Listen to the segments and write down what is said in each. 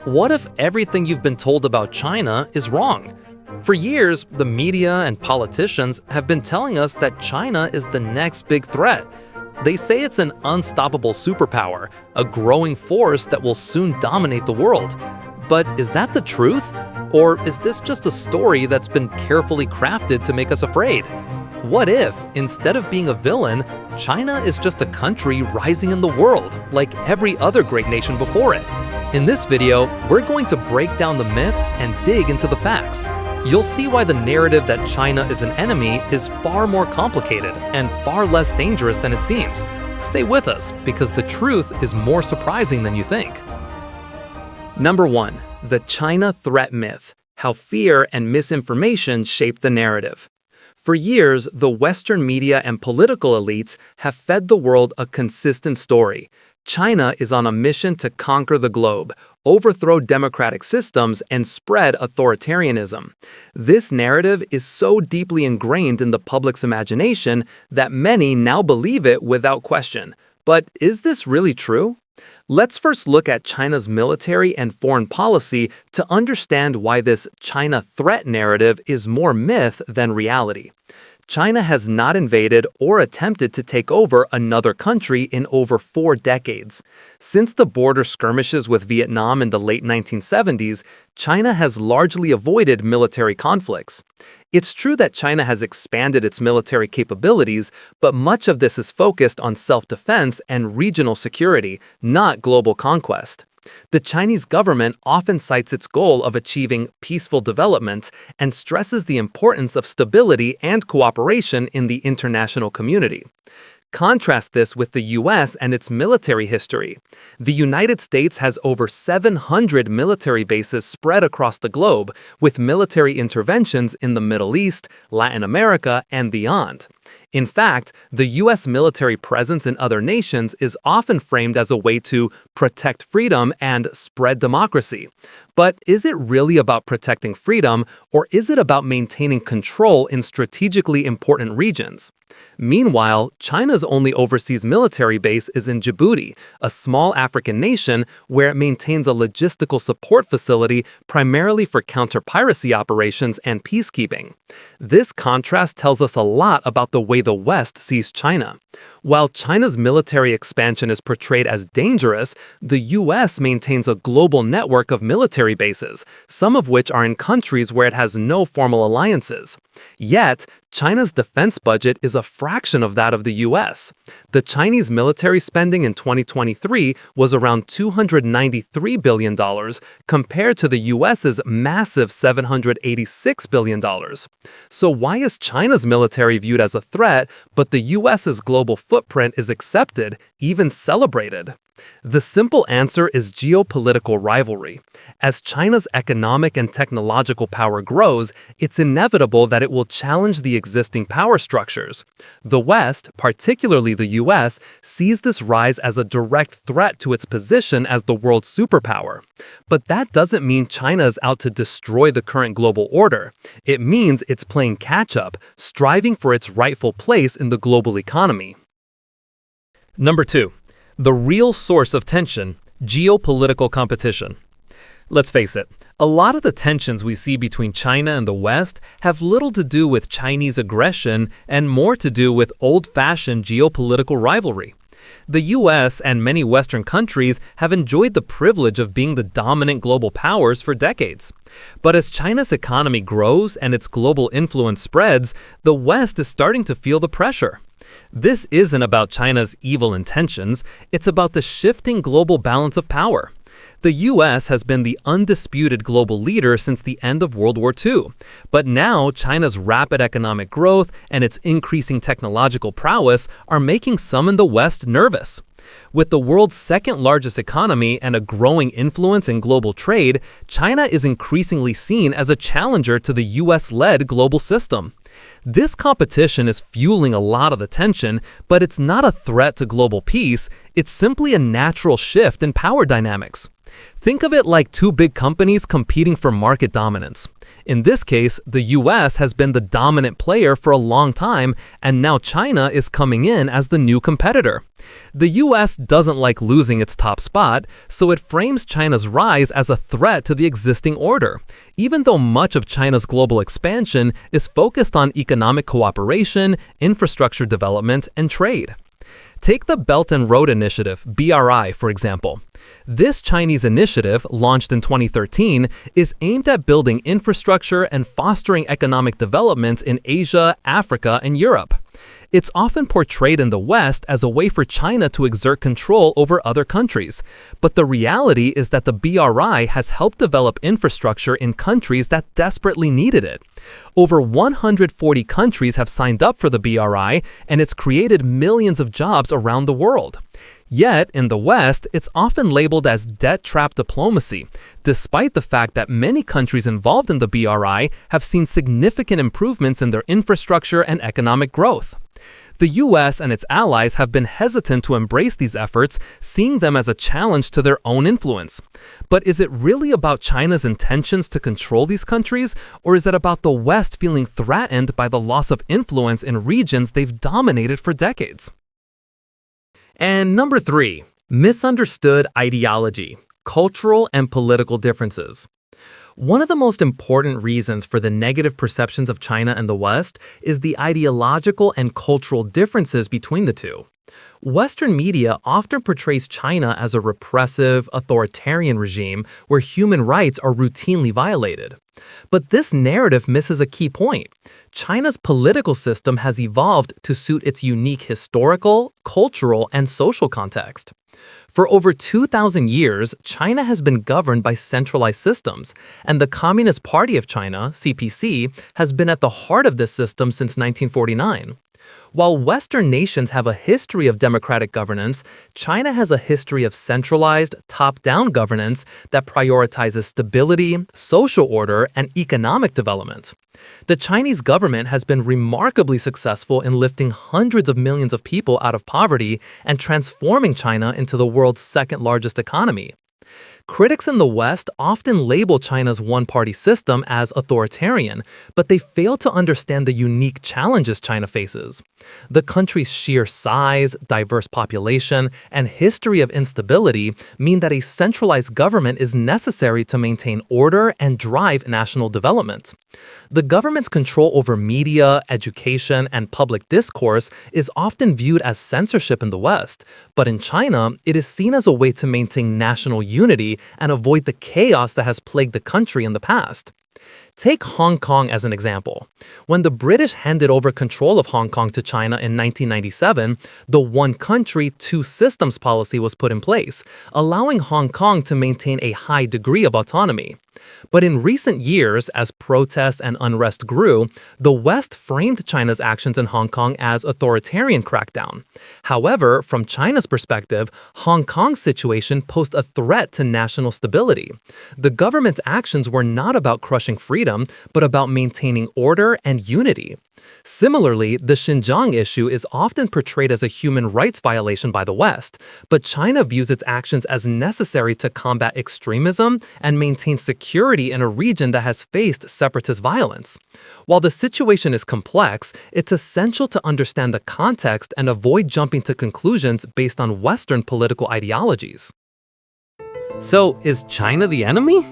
What if everything you've been told about China is wrong? For years, the media and politicians have been telling us that China is the next big threat. They say it's an unstoppable superpower, a growing force that will soon dominate the world. But is that the truth? Or is this just a story that's been carefully crafted to make us afraid? What if, instead of being a villain, China is just a country rising in the world, like every other great nation before it? In this video, we're going to break down the myths and dig into the facts. You'll see why the narrative that China is an enemy is far more complicated and far less dangerous than it seems. Stay with us, because the truth is more surprising than you think. Number 1. The China threat myth: how fear and misinformation shape the narrative. For years, the Western media and political elites have fed the world a consistent story. China is on a mission to conquer the globe, overthrow democratic systems, and spread authoritarianism. This narrative is so deeply ingrained in the public's imagination that many now believe it without question. But is this really true? Let's first look at China's military and foreign policy to understand why this China threat narrative is more myth than reality. China has not invaded or attempted to take over another country in over 4 decades. Since the border skirmishes with Vietnam in the late 1970s, China has largely avoided military conflicts. It's true that China has expanded its military capabilities, but much of this is focused on self-defense and regional security, not global conquest. The Chinese government often cites its goal of achieving peaceful development and stresses the importance of stability and cooperation in the international community. Contrast this with the US and its military history. The United States has over 700 military bases spread across the globe, with military interventions in the Middle East, Latin America, and beyond. In fact, the US military presence in other nations is often framed as a way to protect freedom and spread democracy. But is it really about protecting freedom, or is it about maintaining control in strategically important regions? Meanwhile, China's only overseas military base is in Djibouti, a small African nation where it maintains a logistical support facility primarily for counter-piracy operations and peacekeeping. This contrast tells us a lot about the way the West sees China. While China's military expansion is portrayed as dangerous, the US maintains a global network of military bases, some of which are in countries where it has no formal alliances. Yet, China's defense budget is a fraction of that of the US. The Chinese military spending in 2023 was around $293 billion, compared to the US's massive $786 billion. So why is China's military viewed as a threat, but the US's global footprint is accepted, even celebrated? The simple answer is geopolitical rivalry. As China's economic and technological power grows, it's inevitable that it will challenge the existing power structures. The West, particularly the US, sees this rise as a direct threat to its position as the world's superpower. But that doesn't mean China is out to destroy the current global order. It means it's playing catch-up, striving for its rightful place in the global economy. Number 2. The real source of tension: geopolitical competition. Let's face it, a lot of the tensions we see between China and the West have little to do with Chinese aggression and more to do with old-fashioned geopolitical rivalry. The US and many Western countries have enjoyed the privilege of being the dominant global powers for decades. But as China's economy grows and its global influence spreads, the West is starting to feel the pressure. This isn't about China's evil intentions, it's about the shifting global balance of power. The US has been the undisputed global leader since the end of World War II, but now China's rapid economic growth and its increasing technological prowess are making some in the West nervous. With the world's second-largest economy and a growing influence in global trade, China is increasingly seen as a challenger to the US-led global system. This competition is fueling a lot of the tension, but it's not a threat to global peace, it's simply a natural shift in power dynamics. Think of it like two big companies competing for market dominance. In this case, the US has been the dominant player for a long time, and now China is coming in as the new competitor. The US doesn't like losing its top spot, so it frames China's rise as a threat to the existing order, even though much of China's global expansion is focused on economic cooperation, infrastructure development, and trade. Take the Belt and Road Initiative, BRI, for example. This Chinese initiative, launched in 2013, is aimed at building infrastructure and fostering economic development in Asia, Africa, and Europe. It's often portrayed in the West as a way for China to exert control over other countries. But the reality is that the BRI has helped develop infrastructure in countries that desperately needed it. Over 140 countries have signed up for the BRI, and it's created millions of jobs around the world. Yet, in the West, it's often labeled as debt trap diplomacy, despite the fact that many countries involved in the BRI have seen significant improvements in their infrastructure and economic growth. The US and its allies have been hesitant to embrace these efforts, seeing them as a challenge to their own influence. But is it really about China's intentions to control these countries, or is it about the West feeling threatened by the loss of influence in regions they've dominated for decades? And number 3, misunderstood ideology, cultural and political differences. One of the most important reasons for the negative perceptions of China and the West is the ideological and cultural differences between the two. Western media often portrays China as a repressive, authoritarian regime where human rights are routinely violated. But this narrative misses a key point. China's political system has evolved to suit its unique historical, cultural, and social context. For over 2,000 years, China has been governed by centralized systems, and the Communist Party of China, CPC, has been at the heart of this system since 1949. While Western nations have a history of democratic governance, China has a history of centralized, top-down governance that prioritizes stability, social order, and economic development. The Chinese government has been remarkably successful in lifting hundreds of millions of people out of poverty and transforming China into the world's second-largest economy. Critics in the West often label China's one-party system as authoritarian, but they fail to understand the unique challenges China faces. The country's sheer size, diverse population, and history of instability mean that a centralized government is necessary to maintain order and drive national development. The government's control over media, education, and public discourse is often viewed as censorship in the West, but in China, it is seen as a way to maintain national unity and avoid the chaos that has plagued the country in the past. Take Hong Kong as an example. When the British handed over control of Hong Kong to China in 1997, the one country, two systems policy was put in place, allowing Hong Kong to maintain a high degree of autonomy. But in recent years, as protests and unrest grew, the West framed China's actions in Hong Kong as authoritarian crackdown. However, from China's perspective, Hong Kong's situation posed a threat to national stability. The government's actions were not about crushing freedom, but about maintaining order and unity. Similarly, the Xinjiang issue is often portrayed as a human rights violation by the West, but China views its actions as necessary to combat extremism and maintain security in a region that has faced separatist violence. While the situation is complex, it's essential to understand the context and avoid jumping to conclusions based on Western political ideologies. So, is China the enemy?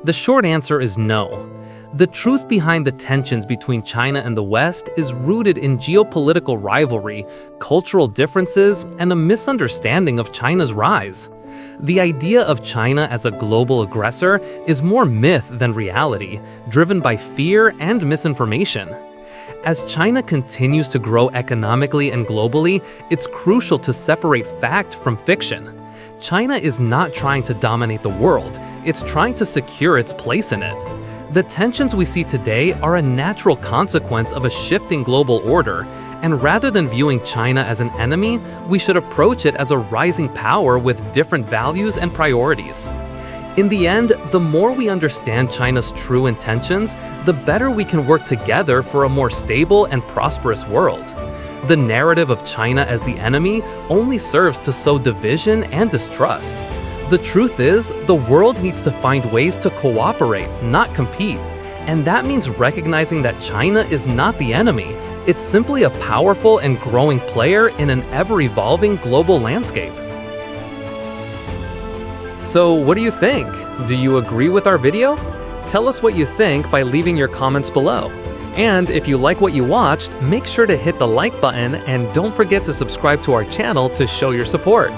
The short answer is no. The truth behind the tensions between China and the West is rooted in geopolitical rivalry, cultural differences, and a misunderstanding of China's rise. The idea of China as a global aggressor is more myth than reality, driven by fear and misinformation. As China continues to grow economically and globally, it's crucial to separate fact from fiction. China is not trying to dominate the world, it's trying to secure its place in it. The tensions we see today are a natural consequence of a shifting global order, and rather than viewing China as an enemy, we should approach it as a rising power with different values and priorities. In the end, the more we understand China's true intentions, the better we can work together for a more stable and prosperous world. The narrative of China as the enemy only serves to sow division and distrust. The truth is, the world needs to find ways to cooperate, not compete. And that means recognizing that China is not the enemy. It's simply a powerful and growing player in an ever-evolving global landscape. So what do you think? Do you agree with our video? Tell us what you think by leaving your comments below. And if you like what you watched, make sure to hit the like button and don't forget to subscribe to our channel to show your support.